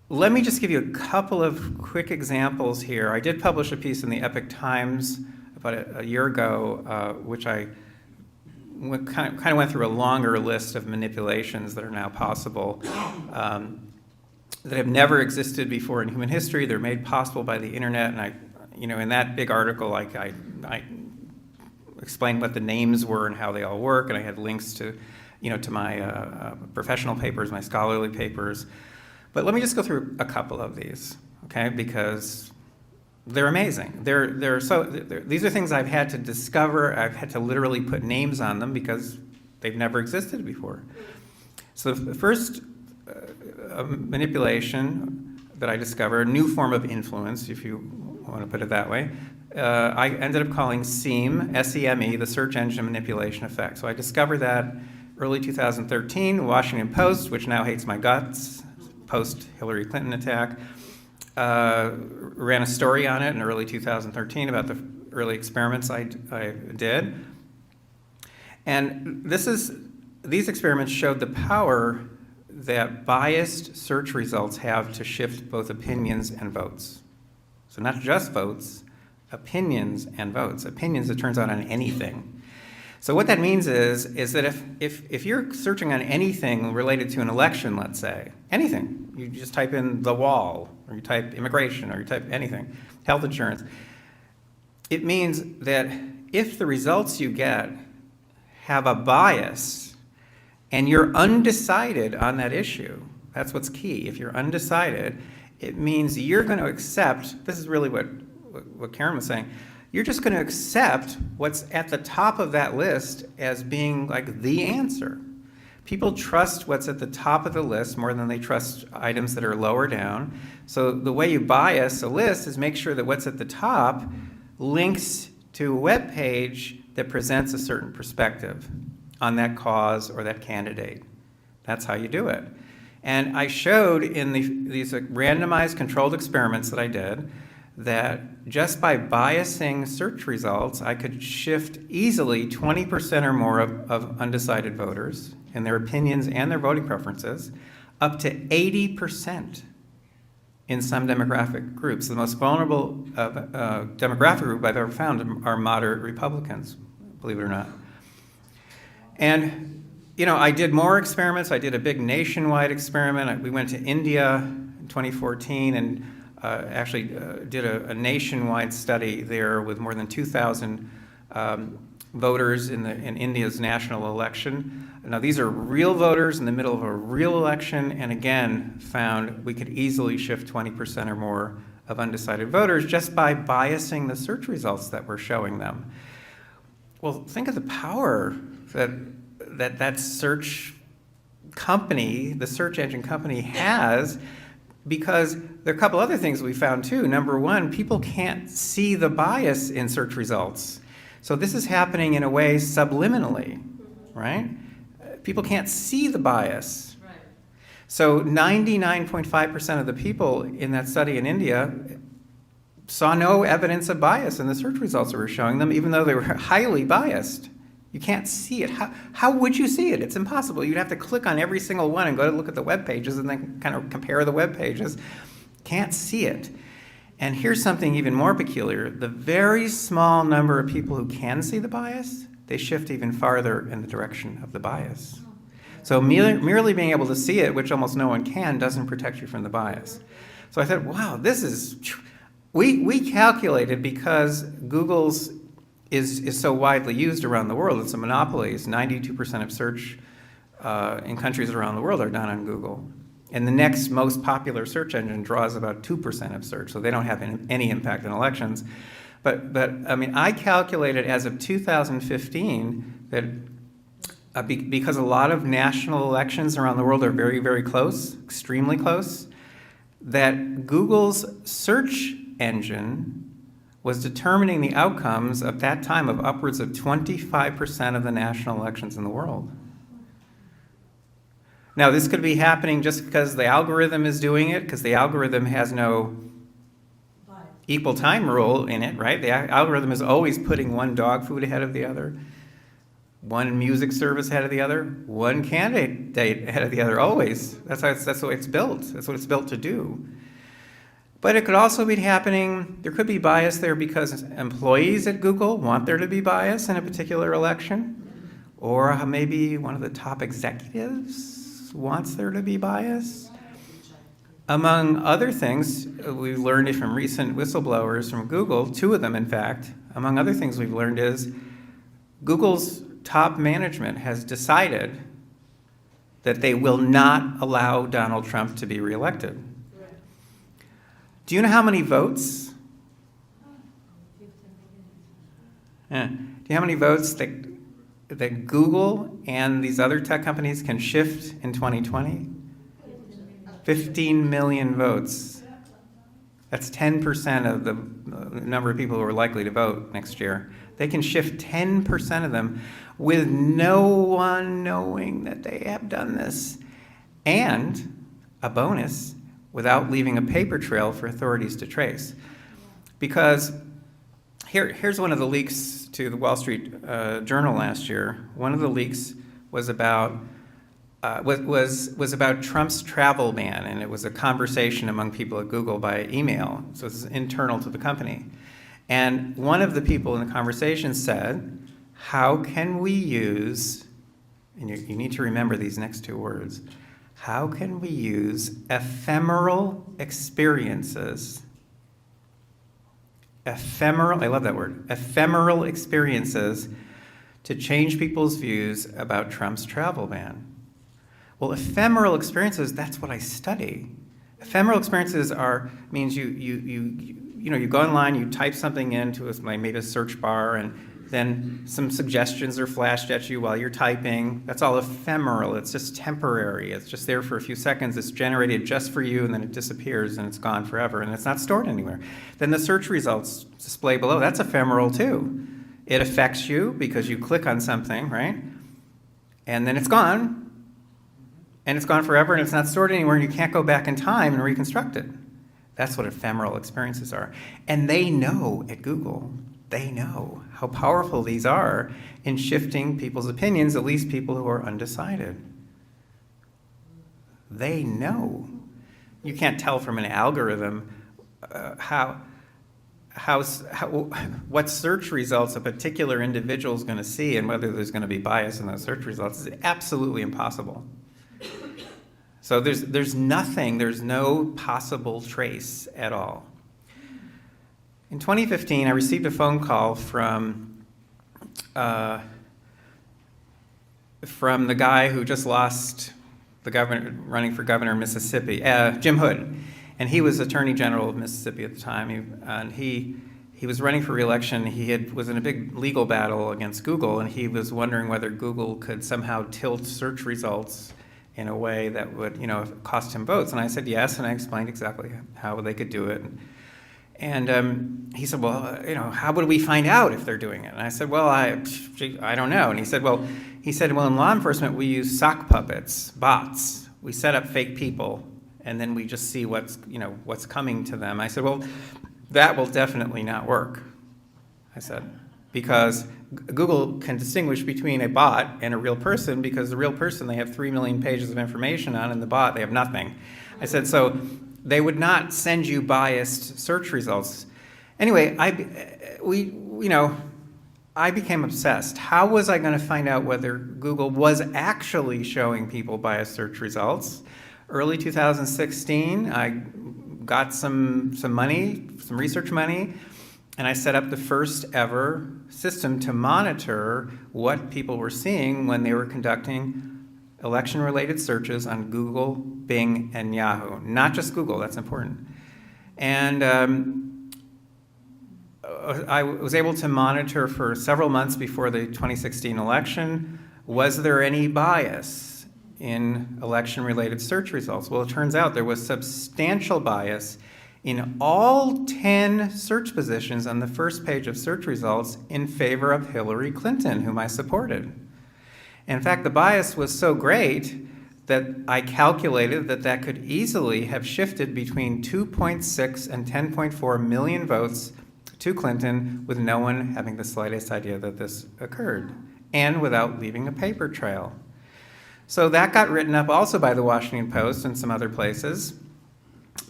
let me just give you a couple of quick examples here. I did publish a piece in the Epoch Times about a year ago, which I kind of went through a longer list of manipulations that are now possible, that have never existed before in human history. They're made possible by the internet, and in that big article, I explained what the names were and how they all work, and I had links to my professional papers, my scholarly papers. But let me just go through a couple of these, okay? Because they're amazing. These are things I've had to discover. I've had to literally put names on them because they've never existed before. So the first manipulation that I discovered, a new form of influence, if you want to put it that way, I ended up calling SEME, S-E-M-E, the search engine manipulation effect. So I discovered that early 2013, Washington Post, which now hates my guts, post-Hillary Clinton attack, ran a story on it in early 2013 about the early experiments I did. And these experiments showed the power that biased search results have to shift both opinions and votes. So not just votes, opinions and votes. Opinions, it turns out, on anything. So what that means is that if you're searching on anything related to an election, let's say, anything, you just type in the wall, or you type immigration, or you type anything, health insurance, it means that if the results you get have a bias and you're undecided on that issue, that's what's key. If you're undecided, it means you're going to accept, this is really what Karen was saying, you're just going to accept what's at the top of that list as being like the answer. People trust what's at the top of the list more than they trust items that are lower down. So the way you bias a list is make sure that what's at the top links to a web page that presents a certain perspective on that cause or that candidate. That's how you do it. And I showed in these randomized controlled experiments that I did that just by biasing search results, I could shift easily 20% or more of undecided voters in their opinions and their voting preferences, up to 80% in some demographic groups. The most vulnerable demographic group I've ever found are moderate Republicans, believe it or not. And I did more experiments. I did a big nationwide experiment. We went to India in 2014 and actually did a nationwide study there with more than 2,000 voters in India's national election. Now, these are real voters in the middle of a real election, and again, found we could easily shift 20% or more of undecided voters just by biasing the search results that we're showing them. Well, think of the power that search company, the search engine company, has, because there are a couple other things we found too. Number one, people can't see the bias in search results. So this is happening in a way subliminally, right? People can't see the bias. Right. So 99.5% of the people in that study in India saw no evidence of bias in the search results that we're showing them, even though they were highly biased. You can't see it. How would you see it? It's impossible. You'd have to click on every single one and go to look at the web pages and then kind of compare the web pages. Can't see it. And here's something even more peculiar. The very small number of people who can see the bias, they shift even farther in the direction of the bias. So merely being able to see it, which almost no one can, doesn't protect you from the bias. So I thought, wow, this is... We calculated, because Google's is so widely used around the world, it's a monopoly. It's 92% of search in countries around the world are done on Google. And the next most popular search engine draws about 2% of search, so they don't have any impact on elections. But I mean, I calculated as of 2015 that because a lot of national elections around the world are very, very close, extremely close, that Google's search engine was determining the outcomes at that time of upwards of 25% of the national elections in the world. Now, this could be happening just because the algorithm is doing it, because the algorithm has no equal time rule in it, right? The algorithm is always putting one dog food ahead of the other. one music service ahead of the other, one candidate ahead of the other, always. That's what it's built. That's what it's built to do. But it could also be happening, there could be bias there because employees at Google want there to be bias in a particular election, or maybe one of the top executives wants there to be bias. Among other things, we've learned from recent whistleblowers from Google, 2 of them in fact, among other things we've learned is Google's top management has decided that they will not allow Donald Trump to be reelected. Do you know how many votes? Yeah. Do you know how many votes that Google and these other tech companies can shift in 2020? 15 million votes. That's 10% of the number of people who are likely to vote next year. They can shift 10% of them with no one knowing that they have done this. And a bonus, without leaving a paper trail for authorities to trace. Because here's one of the leaks to the Wall Street Journal last year. One of the leaks was about was about Trump's travel ban, and it was a conversation among people at Google by email. So this is internal to the company. And one of the people in the conversation said, how can we use, and you need to remember these next 2 words, how can we use ephemeral experiences, I love that word, ephemeral experiences to change people's views about Trump's travel ban? Well, ephemeral experiences, that's what I study. Ephemeral experiences means you go online, you type something into maybe a search bar, and then some suggestions are flashed at you while you're typing. That's all ephemeral. It's just temporary. It's just there for a few seconds. It's generated just for you, and then it disappears, and it's gone forever, and it's not stored anywhere. Then the search results display below. That's ephemeral, too. It affects you because you click on something, right? And then it's gone, and it's gone forever, and it's not stored anywhere, and you can't go back in time and reconstruct it. That's what ephemeral experiences are. And they know at Google, they know how powerful these are in shifting people's opinions, at least people who are undecided. They know. You can't tell from an algorithm what search results a particular individual is going to see and whether there's going to be bias in those search results. It's absolutely impossible. So there's no possible trace at all. In 2015, I received a phone call from the guy who just lost the governor, running for governor of Mississippi, Jim Hood, and he was Attorney General of Mississippi at the time. He was running for re-election. Was in a big legal battle against Google, and he was wondering whether Google could somehow tilt search results in a way that would, cost him votes. And I said yes, and I explained exactly how they could do it. And he said, well, how would we find out if they're doing it? And I said, well, I don't know. And he said, well, in law enforcement, we use sock puppets, bots. We set up fake people, and then we just see what's coming to them. I said, well, that will definitely not work, I said, because Google can distinguish between a bot and a real person, because the real person they have 3 million pages of information on, and the bot they have nothing. I said, so they would not send you biased search results. Anyway, I became obsessed. How was I going to find out whether Google was actually showing people biased search results? Early 2016, I got some money, some research money, and I set up the first ever system to monitor what people were seeing when they were conducting election-related searches on Google, Bing, and Yahoo. Not just Google, that's important. And I was able to monitor for several months before the 2016 election, was there any bias in election-related search results? Well, it turns out there was substantial bias in all 10 search positions on the first page of search results in favor of Hillary Clinton, whom I supported. In fact, the bias was so great that I calculated that could easily have shifted between 2.6 and 10.4 million votes to Clinton with no one having the slightest idea that this occurred. and without leaving a paper trail. So that got written up also by the Washington Post and some other places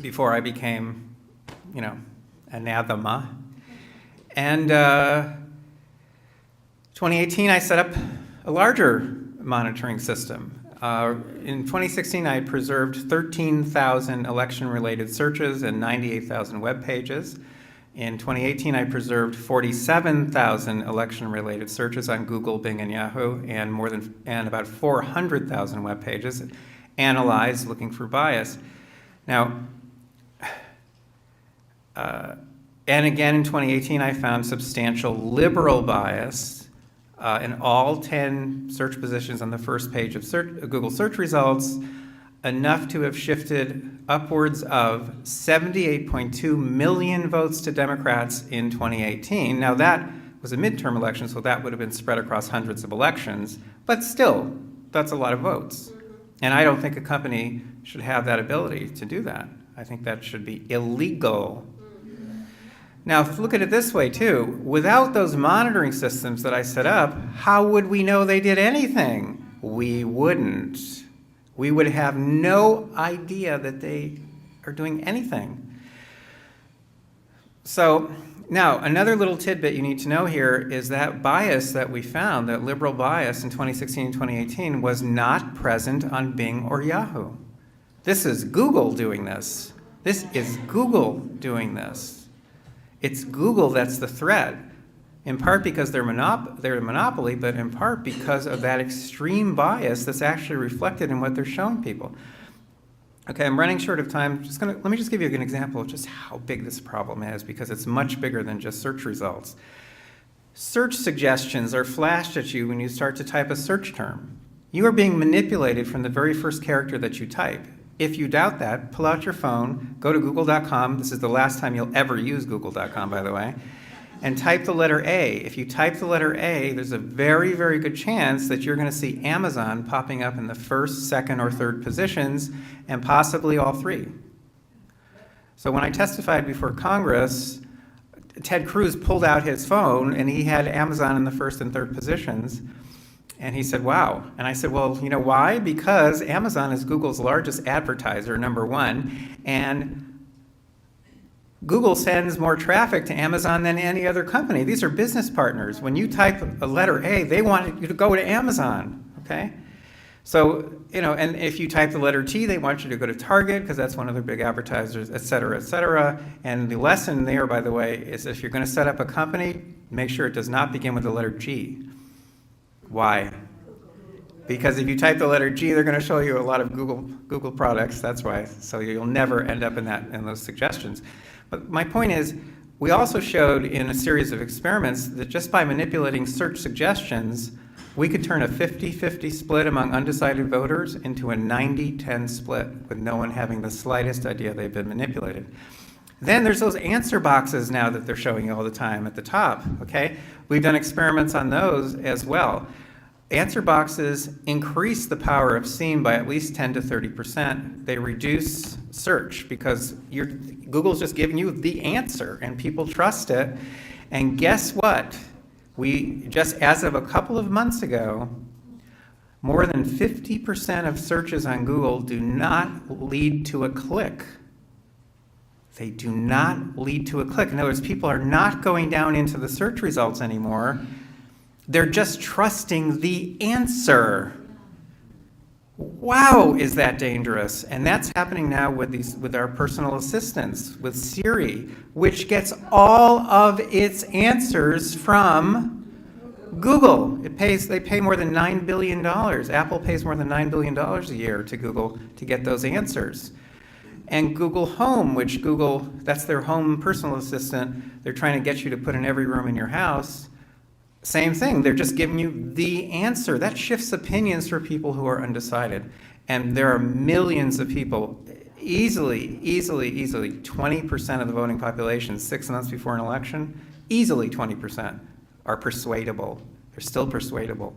before I became, anathema. And 2018, I set up a larger monitoring system. In 2016, I preserved 13,000 election-related searches and 98,000 web pages. In 2018, I preserved 47,000 election-related searches on Google, Bing, and Yahoo, and about 400,000 web pages analyzed looking for bias. Now, and again in 2018, I found substantial liberal bias in all 10 search positions on the first page of Google search results, enough to have shifted upwards of 78.2 million votes to Democrats in 2018. Now that was a midterm election, so that would have been spread across hundreds of elections, but still, that's a lot of votes. And I don't think a company should have that ability to do that. I think that should be illegal. Now, look at it this way, too. Without those monitoring systems that I set up, how would we know they did anything? We wouldn't. We would have no idea that they are doing anything. So, now, another little tidbit you need to know here is that bias that we found, that liberal bias in 2016 and 2018, was not present on Bing or Yahoo. This is Google doing this. This is Google doing this. It's Google that's the threat, in part because they're a monopoly, but in part because of that extreme bias that's actually reflected in what they're showing people. Okay, I'm running short of time. Let me just give you an example of just how big this problem is, because it's much bigger than just search results. Search suggestions are flashed at you when you start to type a search term. You are being manipulated from the very first character that you type. If you doubt that, pull out your phone, go to google.com. This is the last time you'll ever use google.com, by the way, and type the letter A. If you type the letter A, there's a very, very good chance that you're going to see Amazon popping up in the first, second, or third positions, and possibly all three. So when I testified before Congress, Ted Cruz pulled out his phone, and he had Amazon in the first and third positions. And he said, wow. And I said, well, you know why? Because Amazon is Google's largest advertiser, number one, and Google sends more traffic to Amazon than any other company. These are business partners. When you type a letter A, they want you to go to Amazon, okay? So, and if you type the letter T, they want you to go to Target because that's one of their big advertisers, et cetera, et cetera. And the lesson there, by the way, is if you're going to set up a company, make sure it does not begin with the letter G. Why? Because if you type the letter G, they're going to show you a lot of Google products. That's why. So you'll never end up in those suggestions. But my point is, we also showed in a series of experiments that just by manipulating search suggestions, we could turn a 50-50 split among undecided voters into a 90-10 split with no one having the slightest idea they've been manipulated. Then there's those answer boxes now that they're showing you all the time at the top, okay? We've done experiments on those as well. Answer boxes increase the power of seen by at least 10 to 30%. They reduce search because Google's just giving you the answer and people trust it. And guess what? Just as of a couple of months ago, more than 50% of searches on Google do not lead to a click. They do not lead to a click. In other words, people are not going down into the search results anymore. They're just trusting the answer. Wow, is that dangerous? And that's happening now with our personal assistants, with Siri, which gets all of its answers from Google. They pay more than $9 billion. Apple pays more than $9 billion a year to Google to get those answers. And Google Home, that's their home personal assistant, they're trying to get you to put in every room in your house. Same thing, they're just giving you the answer. That shifts opinions for people who are undecided. And there are millions of people, easily, 20% of the voting population 6 months before an election, easily 20% are persuadable. They're still persuadable.